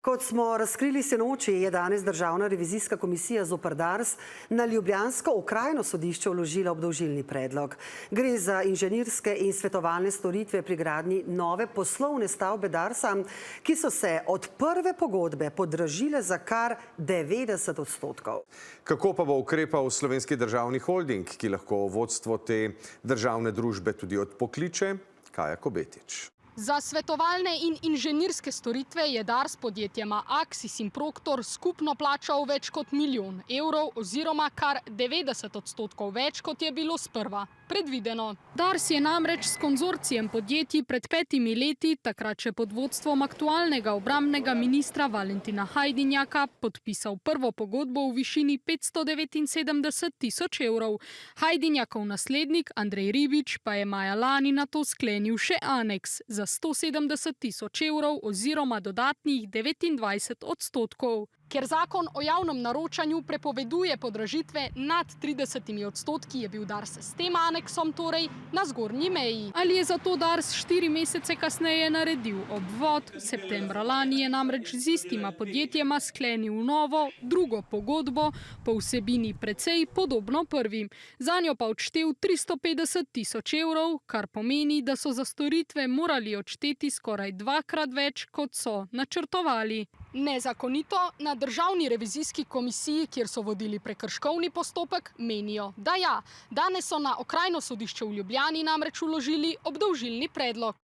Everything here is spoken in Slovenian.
Kot smo razkrili sinoči, je danes Državna revizijska komisija zoper Dars na ljubljansko okrajno sodišče vložila obdolžilni predlog. Gre za inženirske in svetovalne storitve pri gradnji nove poslovne stavbe Darsa, ki so se od prve pogodbe podražile za kar 90%. Kako pa bo ukrepal Slovenski državni holding, ki lahko vodstvo te državne družbe tudi odpokliče? Kaja Kobetič. Za svetovalne in inženirske storitve je Dars podjetjema Axis in Proctor skupno plačal več kot 1 milijon evrov oziroma kar 90% več, kot je bilo sprva predvideno. Dars je namreč s konzorcijem podjetij pred 5 leti, takrat še pod vodstvom aktualnega obrambnega ministra Valentina Hajdinjaka, podpisal prvo pogodbo v višini 579 tisoč evrov. Hajdinjakov naslednik Andrej Ribič pa je maja lani na to sklenil še aneks za 170 tisoč evrov oziroma dodatnih 29%. Ker zakon o javnem naročanju prepoveduje podražitve nad 30%, je bil Dars s tem aneksom torej na zgornji meji. Ali je zato Dars 4 mesece kasneje naredil obvod? Septembra lani je namreč z istima podjetjema sklenil novo, drugo pogodbo, po vsebini precej podobno prvim. Zanjo pa odštel 350 tisoč evrov, kar pomeni, da so za storitve morali odšteti skoraj 2-krat več, kot so načrtovali. Nezakonito na Državni revizijski komisiji, kjer so vodili prekrškovni postopek, menijo, da ja. Danes so na okrajno sodišče v Ljubljani namreč vložili obdolžilni predlog.